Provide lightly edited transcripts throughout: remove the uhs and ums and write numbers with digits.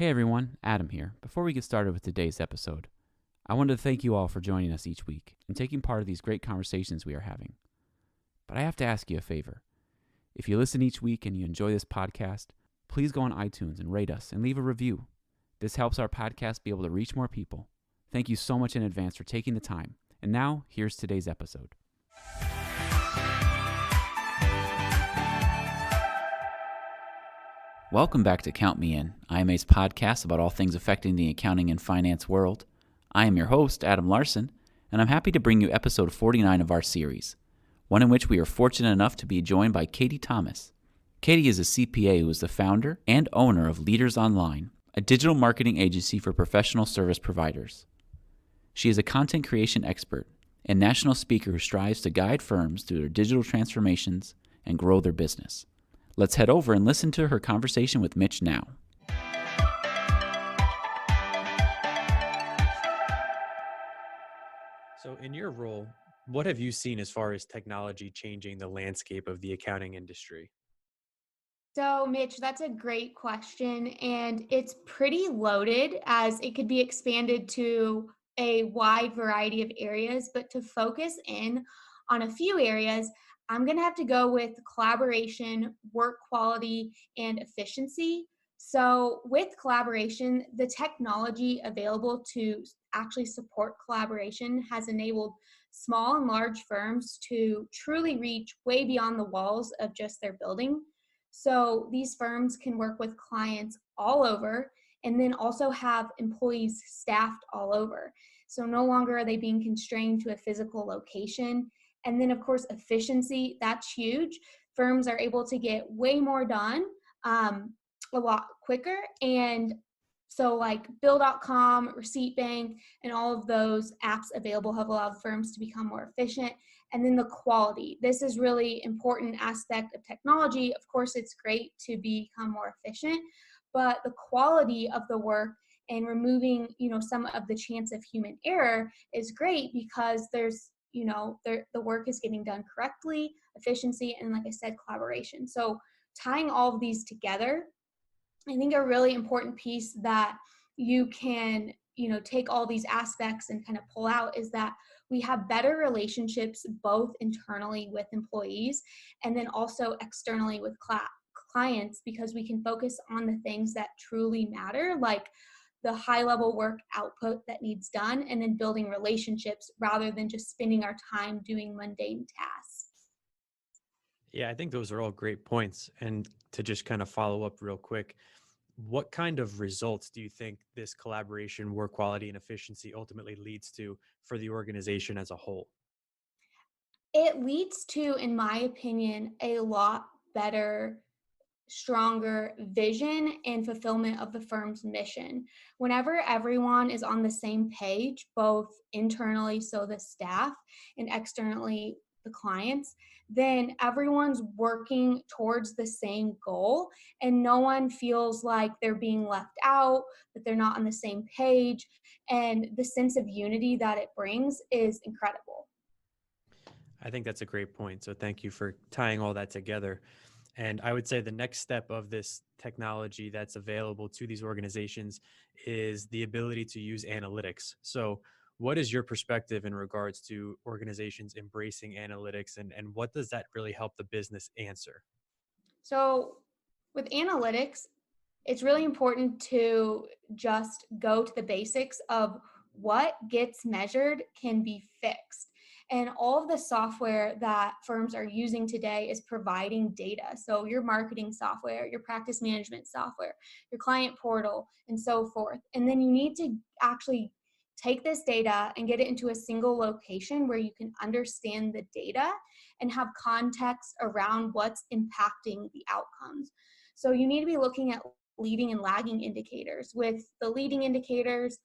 Hey everyone, Adam here. Before we get started with today's episode, I wanted to thank you all for joining us each week and taking part of these great conversations we are having. But I have to ask you a favor. If you listen each week and you enjoy this podcast, please go on iTunes and rate us and leave a review. This helps our podcast be able to reach more people. Thank you so much in advance for taking the time. And now, here's today's episode. Welcome back to Count Me In, IMA's podcast about all things affecting the accounting and finance world. I am your host, Adam Larson, and I'm happy to bring you episode 49 of our series, one in which we are fortunate enough to be joined by Katie Thomas. Katie is a CPA who is the founder and owner of Leaders Online, a digital marketing agency for professional service providers. She is a content creation expert and national speaker who strives to guide firms through their digital transformations and grow their business. Let's head over and listen to her conversation with Mitch now. So in your role, what have you seen as far as technology changing the landscape of the accounting industry? So, Mitch, that's a great question, and it's pretty loaded as it could be expanded to a wide variety of areas. But to focus in on a few areas, I'm going to have to go with collaboration, work quality, and efficiency. So, with collaboration, the technology available to actually support collaboration has enabled small and large firms to truly reach way beyond the walls of just their building. So these firms can work with clients all over and then also have employees staffed all over. So no longer are they being constrained to a physical location. And then, of course, efficiency, that's huge. Firms are able to get way more done a lot quicker. And so like Bill.com, Receipt Bank, and all of those apps available have allowed firms to become more efficient. And then the quality. This is really important aspect of technology. Of course, it's great to become more efficient, but the quality of the work and removing, some of the chance of human error is great because there's, the work is getting done correctly, efficiency, and like I said, collaboration. So tying all of these together, I think a really important piece that you can, take all these aspects and kind of pull out is that we have better relationships both internally with employees and then also externally with clients because we can focus on the things that truly matter, like the high level work output that needs done, and then building relationships rather than just spending our time doing mundane tasks. Yeah, I think those are all great points. And to just kind of follow up real quick, what kind of results do you think this collaboration, work quality, and efficiency ultimately leads to for the organization as a whole? It leads to, in my opinion, a lot better, stronger vision and fulfillment of the firm's mission. Whenever everyone is on the same page, both internally, so the staff, and externally, the clients, then everyone's working towards the same goal and no one feels like they're being left out, that they're not on the same page. And the sense of unity that it brings is incredible. I think that's a great point. So thank you for tying all that together. And I would say the next step of this technology that's available to these organizations is the ability to use analytics. So, what is your perspective in regards to organizations embracing analytics and what does that really help the business answer? So, with analytics, it's really important to just go to the basics of what gets measured can be fixed. And all of the software that firms are using today is providing data. So, your marketing software, your practice management software, your client portal, and so forth. And then you need to actually take this data and get it into a single location where you can understand the data and have context around what's impacting the outcomes. So you need to be looking at leading and lagging indicators. With the leading indicators,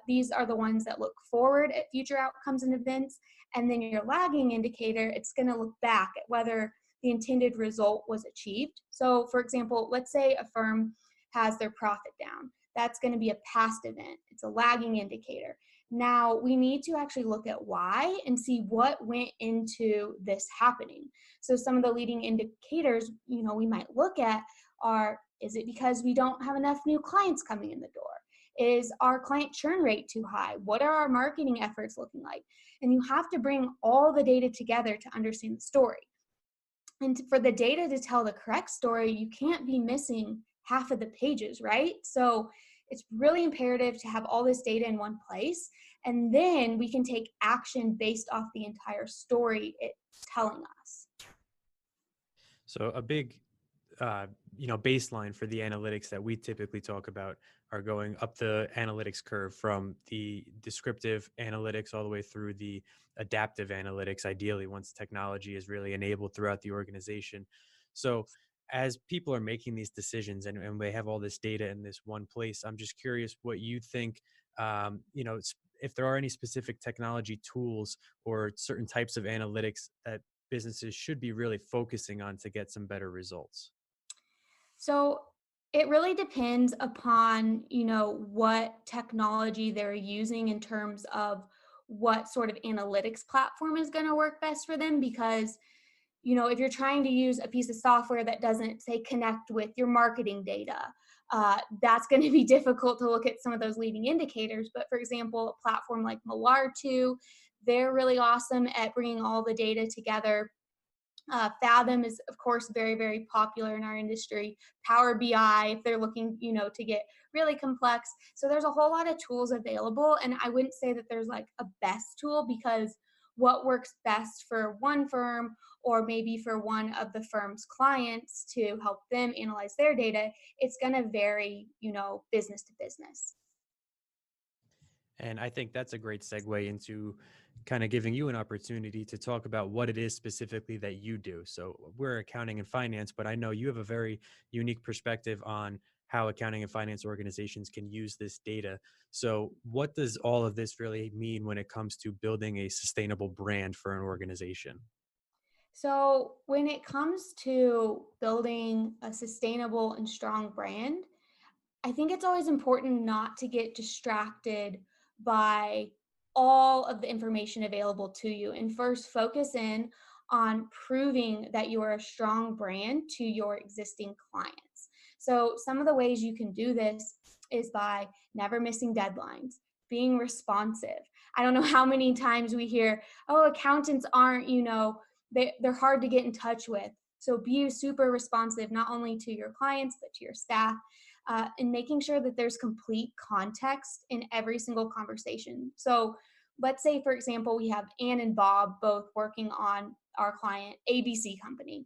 these are the ones that look forward at future outcomes and events. And then your lagging indicator, it's going to look back at whether the intended result was achieved. So for example, let's say a firm has their profit down. That's going to be a past event. It's a lagging indicator. Now we need to actually look at why and see what went into this happening. So some of the leading indicators, we might look at are Is it because we don't have enough new clients coming in the door? Is our client churn rate too high? What are our marketing efforts looking like? And you have to bring all the data together to understand the story. And for the data to tell the correct story, you can't be missing half of the pages, right? So it's really imperative to have all this data in one place. And then we can take action based off the entire story it's telling us. So a big, baseline for the analytics that we typically talk about are going up the analytics curve from the descriptive analytics all the way through the adaptive analytics, ideally once technology is really enabled throughout the organization. So as people are making these decisions and they have all this data in this one place, I'm just curious what you think, if there are any specific technology tools or certain types of analytics that businesses should be really focusing on to get some better results. So it really depends upon, what technology they're using in terms of what sort of analytics platform is going to work best for them. Because, if you're trying to use a piece of software that doesn't, say, connect with your marketing data, that's going to be difficult to look at some of those leading indicators. But for example, a platform like Malar2, they're really awesome at bringing all the data together. Fathom is, of course, very, very popular in our industry. Power BI, if they're looking, to get really complex. So there's a whole lot of tools available. And I wouldn't say that there's like a best tool, because what works best for one firm or maybe for one of the firm's clients to help them analyze their data, it's going to vary, business to business. And I think that's a great segue into kind of giving you an opportunity to talk about what it is specifically that you do. So we're accounting and finance, but I know you have a very unique perspective on how accounting and finance organizations can use this data. So what does all of this really mean when it comes to building a sustainable brand for an organization? So when it comes to building a sustainable and strong brand, I think it's always important not to get distracted by all of the information available to you, and first focus in on proving that you are a strong brand to your existing clients. So some of the ways you can do this is by never missing deadlines, being responsive. I don't know how many times we hear, oh, accountants aren't, they're hard to get in touch with. So be super responsive, not only to your clients, but to your staff, and making sure that there's complete context in every single conversation. So let's say, for example, we have Ann and Bob both working on our client ABC company.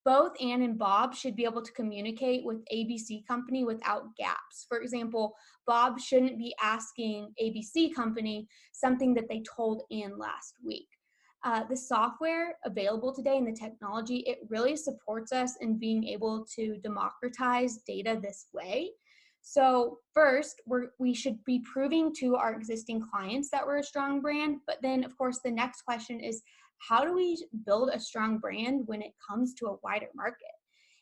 Both Ann and Bob should be able to communicate with ABC company without gaps. For example, Bob shouldn't be asking ABC company something that they told Ann last week. The software available today and the technology, it really supports us in being able to democratize data this way. So first, we should be proving to our existing clients that we're a strong brand. But then, of course, the next question is, how do we build a strong brand when it comes to a wider market?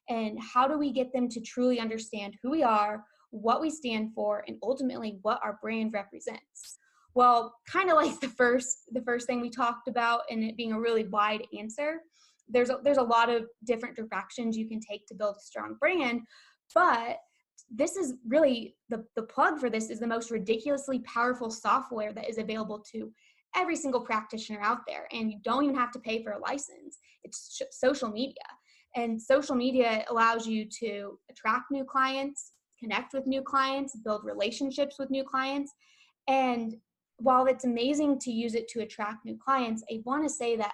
And how do we get them to truly understand who we are, what we stand for, and ultimately what our brand represents? Well, kind of like the first thing we talked about, and it being a really wide answer, there's a lot of different directions you can take to build a strong brand. But this is really the plug for this is the most ridiculously powerful software that is available to every single practitioner out there. And you don't even have to pay for a license. It's social media. And social media allows you to attract new clients, connect with new clients, build relationships with new clients. And while it's amazing to use it to attract new clients, I want to say that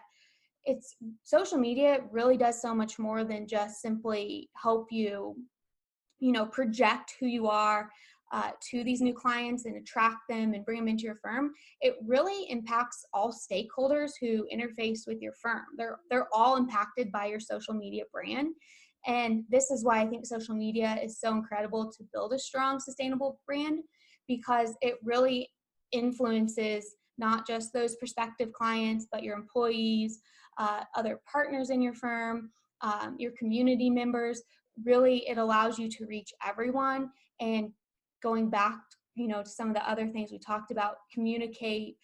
it's social media really does so much more than just simply help you, project who you are to these new clients and attract them and bring them into your firm. It really impacts all stakeholders who interface with your firm. They're all impacted by your social media brand. And this is why I think social media is so incredible to build a strong, sustainable brand, because it really influences not just those prospective clients, but your employees, other partners in your firm, your community members. Really, it allows you to reach everyone. And going back, to some of the other things we talked about, communicate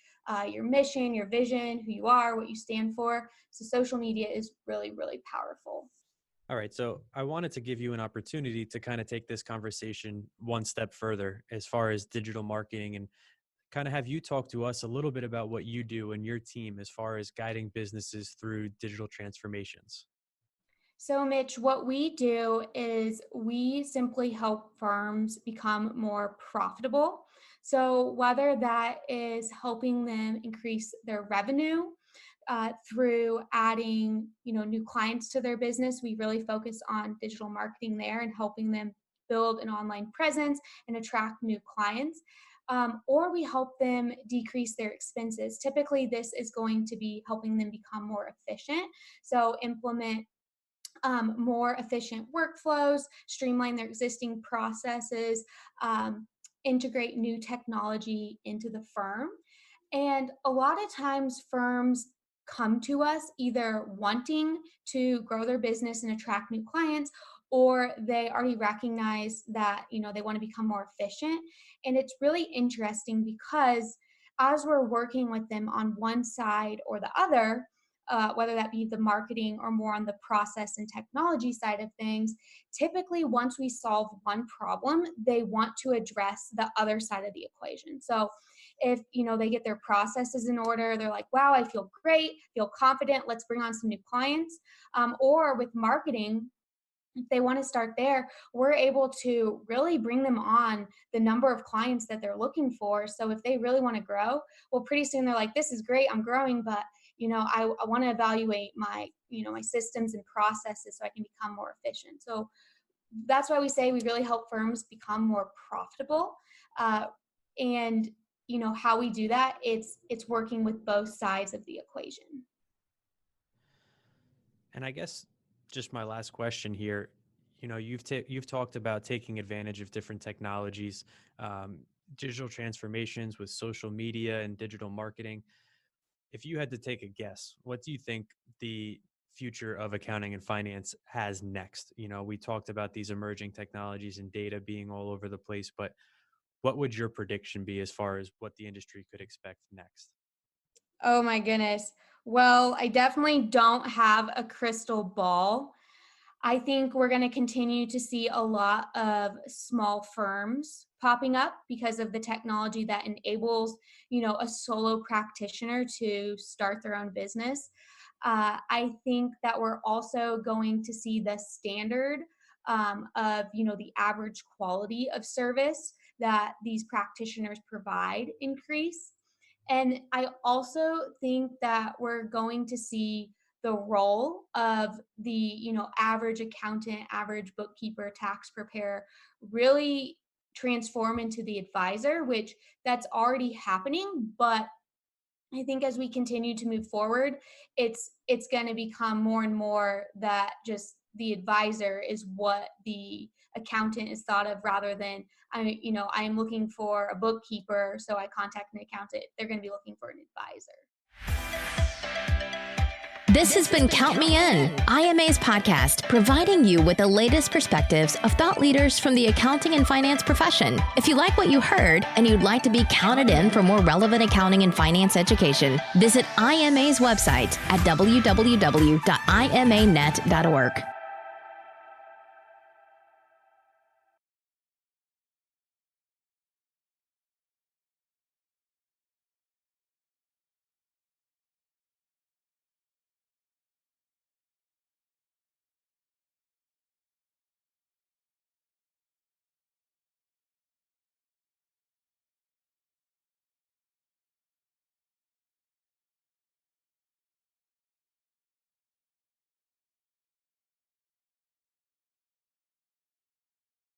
your mission, your vision, who you are, what you stand for. So social media is really, really powerful. All right. So I wanted to give you an opportunity to kind of take this conversation one step further as far as digital marketing, and kind of have you talk to us a little bit about what you do and your team as far as guiding businesses through digital transformations. So, Mitch, what we do is we simply help firms become more profitable. So, whether that is helping them increase their revenue through adding, new clients to their business, we really focus on digital marketing there and helping them build an online presence and attract new clients. Or we help them decrease their expenses. Typically, this is going to be helping them become more efficient. So, implement more efficient workflows, streamline their existing processes, integrate new technology into the firm. And a lot of times, firms come to us either wanting to grow their business and attract new clients, or they already recognize that they want to become more efficient. And it's really interesting because as we're working with them on one side or the other, whether that be the marketing or more on the process and technology side of things, typically once we solve one problem, they want to address the other side of the equation. So if they get their processes in order, they're like, wow, I feel great, feel confident, let's bring on some new clients. Or with marketing, if they want to start there, we're able to really bring them on the number of clients that they're looking for. So if they really want to grow, well, pretty soon they're like, this is great, I'm growing, but I want to evaluate my systems and processes so I can become more efficient. So that's why we say we really help firms become more profitable. And how we do that, it's working with both sides of the equation. And I guess just my last question here, you've talked about taking advantage of different technologies, um, digital transformations with social media and digital marketing. If you had to take a guess, what do you think the future of accounting and finance has next? We talked about these emerging technologies and data being all over the place, but what would your prediction be as far as what the industry could expect next? Oh my goodness. Well, I definitely don't have a crystal ball. I think we're going to continue to see a lot of small firms popping up because of the technology that enables, a solo practitioner to start their own business. I think that we're also going to see the standard of, the average quality of service that these practitioners provide increase. And I also think that we're going to see the role of the average accountant, average bookkeeper, tax preparer really transform into the advisor, which that's already happening. But I think as we continue to move forward, it's going to become more and more that just the advisor is what the accountant is thought of, rather than I am looking for a bookkeeper, so I contact an accountant. They're going to be looking for an advisor. This has been Count Me In, IMA's podcast, providing you with the latest perspectives of thought leaders from the accounting and finance profession. If you like what you heard and you'd like to be counted in for more relevant accounting and finance education, visit IMA's website at www.imanet.org.